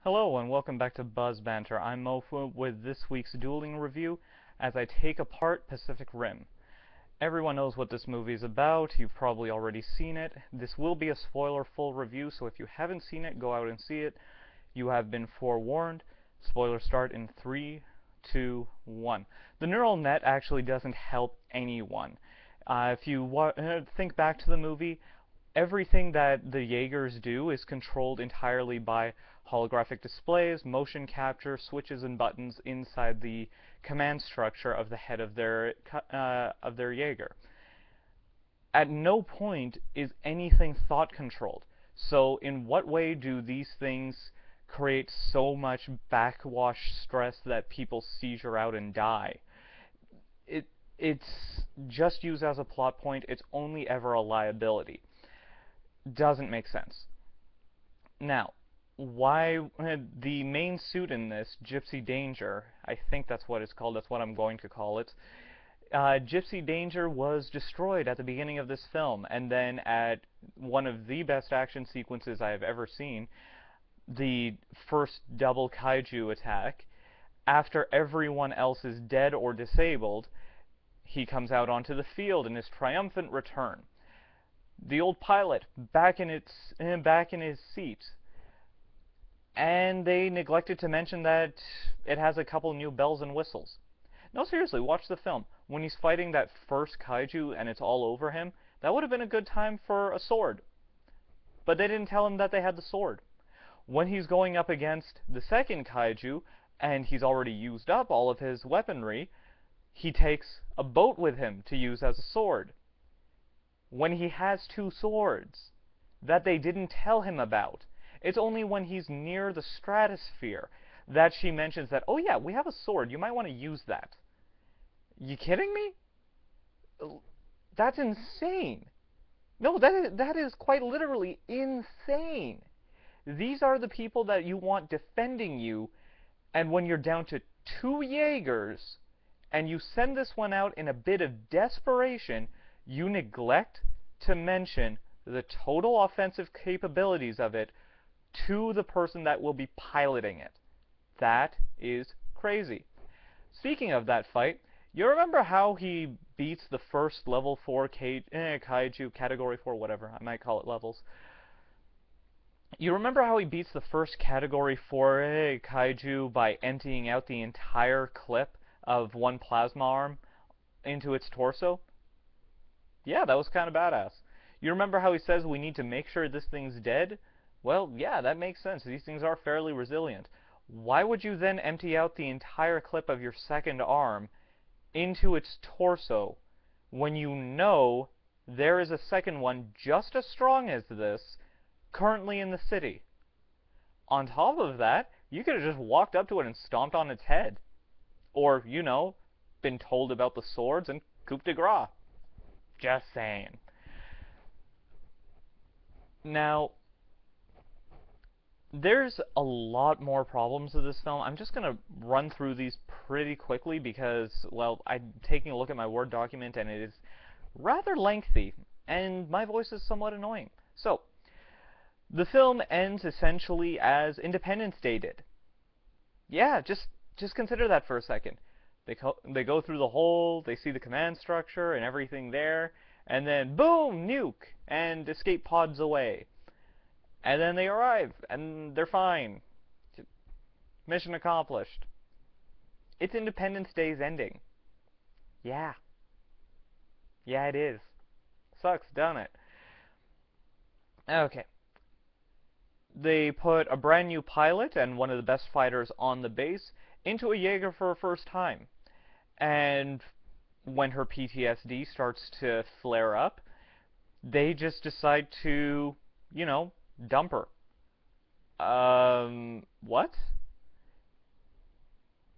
Hello and welcome back to Buzz Banter. I'm Mofu with this week's Dueling review as I take apart Pacific Rim. Everyone knows what this movie is about, you've probably already seen it. This will be a spoiler-full review, so if you haven't seen it, go out and see it. You have been forewarned. Spoilers start in 3, 2, 1. The neural net actually doesn't help anyone. If you think back to the movie, everything that the Jaegers do is controlled entirely by holographic displays, motion capture, switches and buttons inside the command structure of the head of their Jaeger. At no point is anything thought controlled. So in what way do these things create so much backwash stress that people seizure out and die? It's just used as a plot point. It's only ever a liability. Doesn't make sense. Now, why the main suit in this, Gypsy Danger, I think that's what it's called, that's what I'm going to call it. Gypsy Danger was destroyed at the beginning of this film, and then at one of the best action sequences I have ever seen, the first double kaiju attack, after everyone else is dead or disabled, he comes out onto the field in his triumphant return. The old pilot back in his seat, and they neglected to mention that it has a couple new bells and whistles. No, seriously, watch the film. When he's fighting that first kaiju and it's all over him, that would have been a good time for a sword. But they didn't tell him that they had the sword. When he's going up against the second kaiju, and he's already used up all of his weaponry, he takes a boat with him to use as a sword. When he has two swords that they didn't tell him about, it's only when he's near the stratosphere that she mentions that, oh yeah, we have a sword, you might want to use that. You kidding me? That's insane. No, that is quite literally insane. These are the people that you want defending you, and when you're down to 2 Jaegers, and you send this one out in a bit of desperation, you neglect to mention the total offensive capabilities of it to the person that will be piloting it. That is crazy. Speaking of that fight, you remember how he beats the first level 4 kaiju, category 4, whatever, I might call it levels. You remember how he beats the first category 4 kaiju by emptying out the entire clip of one plasma arm into its torso? Yeah, that was kind of badass. You remember how he says we need to make sure this thing's dead? Well, yeah, that makes sense. These things are fairly resilient. Why would you then empty out the entire clip of your second arm into its torso when you know there is a second one just as strong as this currently in the city? On top of that, you could have just walked up to it and stomped on its head. Or, you know, been told about the swords and coup de grace. Just saying. Now, there's a lot more problems with this film. I'm just going to run through these pretty quickly because, well, I'm taking a look at my Word document and it is rather lengthy, and my voice is somewhat annoying. So, the film ends essentially as Independence Day did. Yeah, just consider that for a second. They go through the whole, they see the command structure and everything there, and then boom, nuke, and escape pods away. And then they arrive, and they're fine. Mission accomplished. It's Independence Day's ending. Yeah. Yeah, it is. Sucks, doesn't it? Okay. They put a brand new pilot and one of the best fighters on the base into a Jaeger for a first time. And when her PTSD starts to flare up, they just decide to, you know, dump her. What?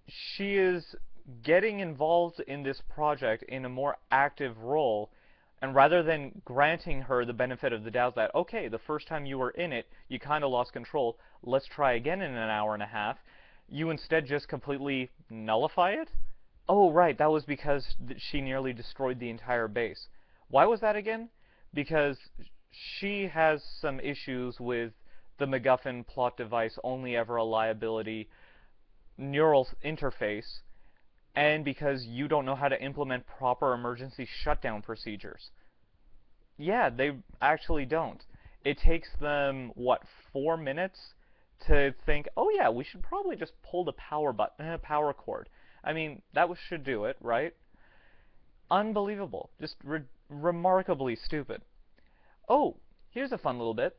She is getting involved in this project in a more active role, and rather than granting her the benefit of the doubt that, okay, the first time you were in it, you kind of lost control, let's try again in an hour and a half, you instead just completely nullify it? Oh, right, that was because she nearly destroyed the entire base. Why was that again? Because she has some issues with the MacGuffin plot device only ever a liability neural interface, and because you don't know how to implement proper emergency shutdown procedures. Yeah, they actually don't. It takes them, what, 4 minutes to think, oh yeah, we should probably just pull the power cord. I mean, should do it, right? Unbelievable. Just remarkably stupid. Oh, here's a fun little bit.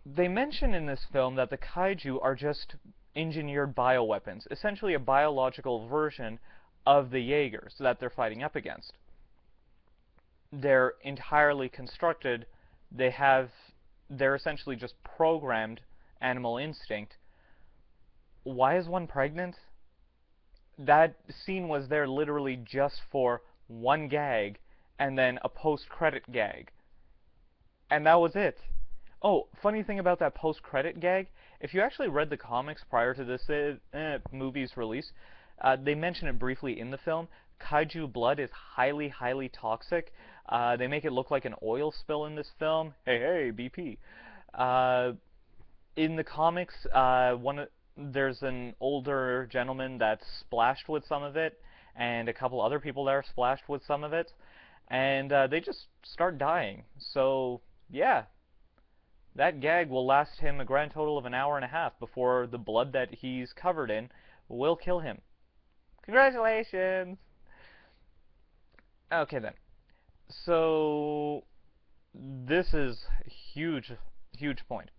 They mention in this film that the kaiju are just engineered bioweapons, essentially a biological version of the Jaegers that they're fighting up against. They're entirely constructed. They're essentially just programmed animal instinct. Why is one pregnant? That scene was there literally just for one gag and then a post-credit gag. And that was it. Oh, funny thing about that post-credit gag, if you actually read the comics prior to this movie's release, they mention it briefly in the film. Kaiju blood is highly, highly toxic. They make it look like an oil spill in this film. Hey, hey, BP. In the comics, there's an older gentleman that's splashed with some of it, and a couple other people that are splashed with some of it, and they just start dying. So, yeah, that gag will last him a grand total of an hour and a half before the blood that he's covered in will kill him. Congratulations! Okay then. So, this is a huge, huge point.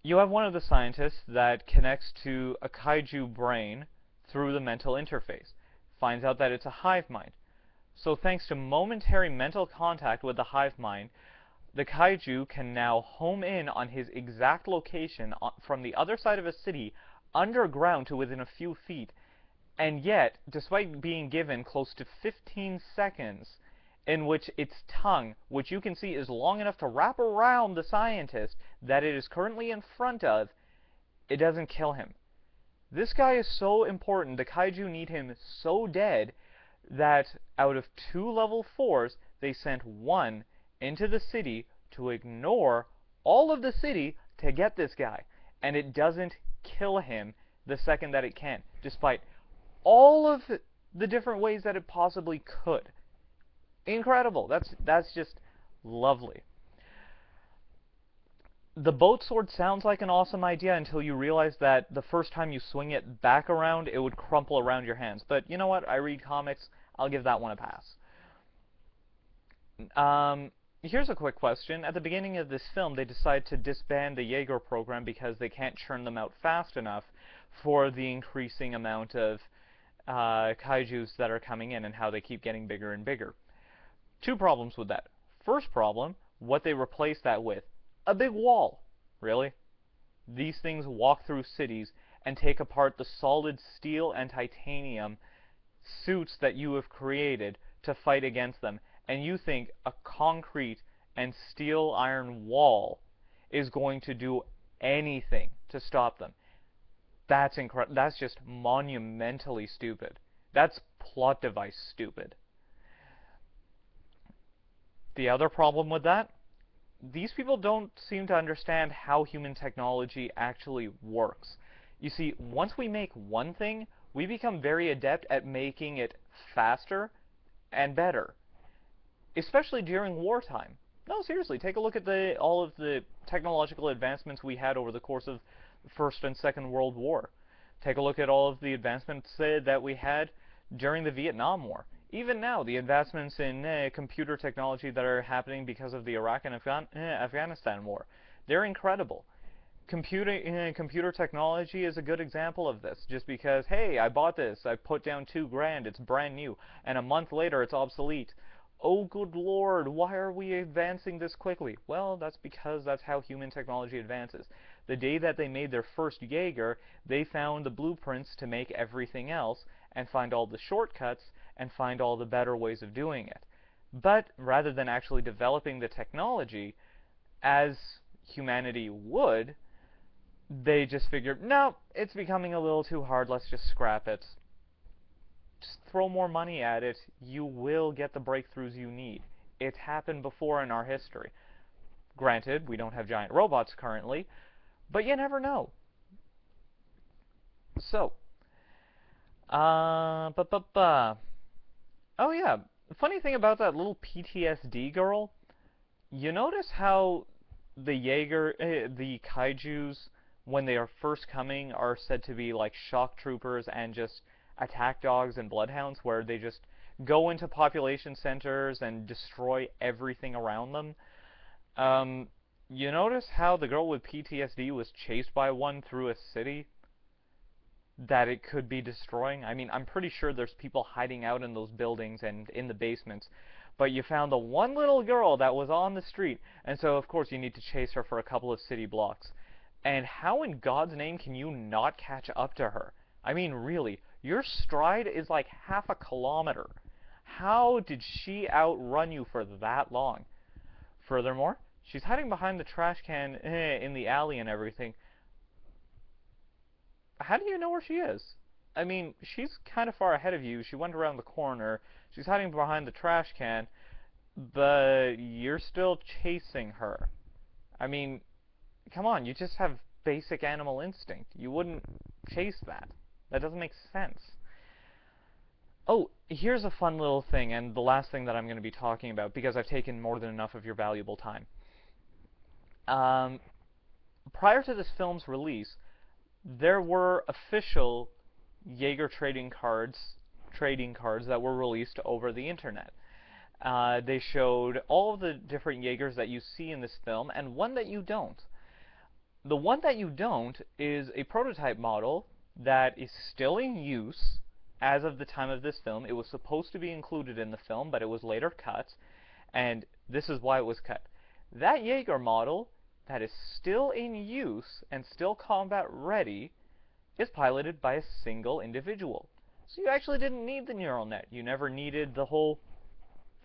You have one of the scientists that connects to a kaiju brain through the mental interface, finds out that it's a hive mind. So thanks to momentary mental contact with the hive mind, the kaiju can now home in on his exact location from the other side of a city, underground to within a few feet, and yet, despite being given close to 15 seconds, in which its tongue, which you can see is long enough to wrap around the scientist that it is currently in front of, it doesn't kill him. This guy is so important, the kaiju need him so dead, that out of 2 level 4s, they sent 1 into the city to ignore all of the city to get this guy. And it doesn't kill him the second that it can, despite all of the different ways that it possibly could. Incredible. That's just lovely. The boat sword sounds like an awesome idea until you realize that the first time you swing it back around, it would crumple around your hands. But you know what? I read comics. I'll give that one a pass. Here's a quick question. At the beginning of this film, they decide to disband the Jaeger program because they can't churn them out fast enough for the increasing amount of kaijus that are coming in and how they keep getting bigger and bigger. 2 problems with that. First problem, what they replace that with. A big wall. Really? These things walk through cities and take apart the solid steel and titanium suits that you have created to fight against them. And you think a concrete and steel iron wall is going to do anything to stop them. That's incredible. That's just monumentally stupid. That's plot device stupid. The other problem with that, these people don't seem to understand how human technology actually works. You see, once we make one thing, we become very adept at making it faster and better, especially during wartime. No, seriously, take a look at all of the technological advancements we had over the course of the First and Second World War. Take a look at all of the advancements that we had during the Vietnam War. Even now, the advancements in computer technology that are happening because of the Iraq and Afghanistan war, they're incredible. Computer technology is a good example of this, just because, hey, I bought this, I put down $2,000, it's brand new, and a month later it's obsolete. Oh, good lord, why are we advancing this quickly? Well, that's because that's how human technology advances. The day that they made their first Jaeger, they found the blueprints to make everything else, and find all the shortcuts, and find all the better ways of doing it. But rather than actually developing the technology as humanity would, they just figured, no, it's becoming a little too hard, let's just scrap it. Just throw more money at it, you will get the breakthroughs you need. It's happened before in our history. Granted, we don't have giant robots currently, but you never know. So, ba ba ba. Oh yeah, funny thing about that little PTSD girl, you notice how the kaijus, when they are first coming, are said to be like shock troopers and just attack dogs and bloodhounds, where they just go into population centers and destroy everything around them. Um, you notice how the girl with PTSD was chased by one through a city that it could be destroying? I mean, I'm pretty sure there's people hiding out in those buildings and in the basements, but you found the one little girl that was on the street, and so of course you need to chase her for a couple of city blocks. And how in God's name can you not catch up to her? I mean, really, your stride is like half a kilometer. How did she outrun you for that long? Furthermore, she's hiding behind the trash can in the alley and everything. How do you know where she is? I mean, she's kind of far ahead of you. She went around the corner. She's hiding behind the trash can, but you're still chasing her. I mean, come on, you just have basic animal instinct. You wouldn't chase that. That doesn't make sense. Oh, here's a fun little thing, and the last thing that I'm going to be talking about, because I've taken more than enough of your valuable time. Um, Prior to this film's release, there were official Jaeger trading cards that were released over the internet. They showed all of the different Jaegers that you see in this film, and one that you don't. The one that you don't is a prototype model that is still in use as of the time of this film. It was supposed to be included in the film, but it was later cut, and this is why it was cut. That Jaeger model that is still in use and still combat ready is piloted by a single individual. So you actually didn't need the neural net. You never needed the whole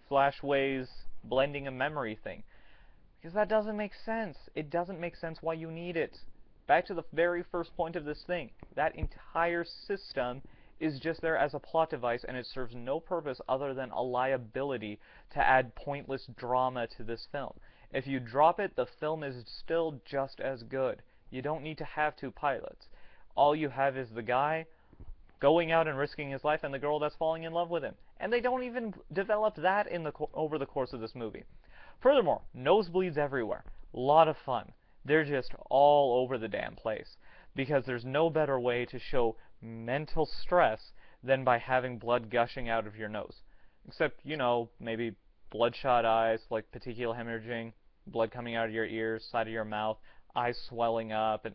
flashways blending a memory thing. Because that doesn't make sense. It doesn't make sense why you need it. Back to the very first point of this thing. That entire system is just there as a plot device, and it serves no purpose other than a liability to add pointless drama to this film. If you drop it, the film is still just as good. You don't need to have two pilots. All you have is the guy going out and risking his life and the girl that's falling in love with him. And they don't even develop that over the course of this movie. Furthermore, nosebleeds everywhere. A lot of fun. They're just all over the damn place. Because there's no better way to show mental stress than by having blood gushing out of your nose. Except, you know, maybe bloodshot eyes, like petechial hemorrhaging, blood coming out of your ears, side of your mouth, eyes swelling up. And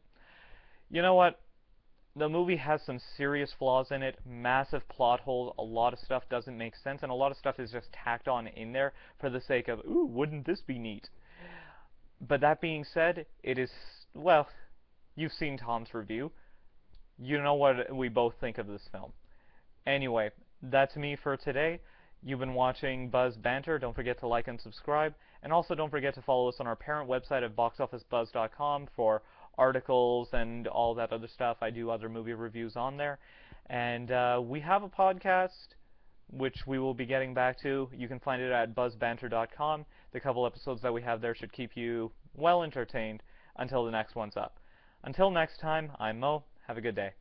you know what? The movie has some serious flaws in it, massive plot holes, a lot of stuff doesn't make sense, and a lot of stuff is just tacked on in there for the sake of, ooh, wouldn't this be neat? But that being said, it is, well, you've seen Tom's review. You know what we both think of this film. Anyway, that's me for today. You've been watching Buzz Banter. Don't forget to like and subscribe. And also don't forget to follow us on our parent website at boxofficebuzz.com for articles and all that other stuff. I do other movie reviews on there. And we have a podcast, which we will be getting back to. You can find it at buzzbanter.com. The couple episodes that we have there should keep you well entertained until the next one's up. Until next time, I'm Mo. Have a good day.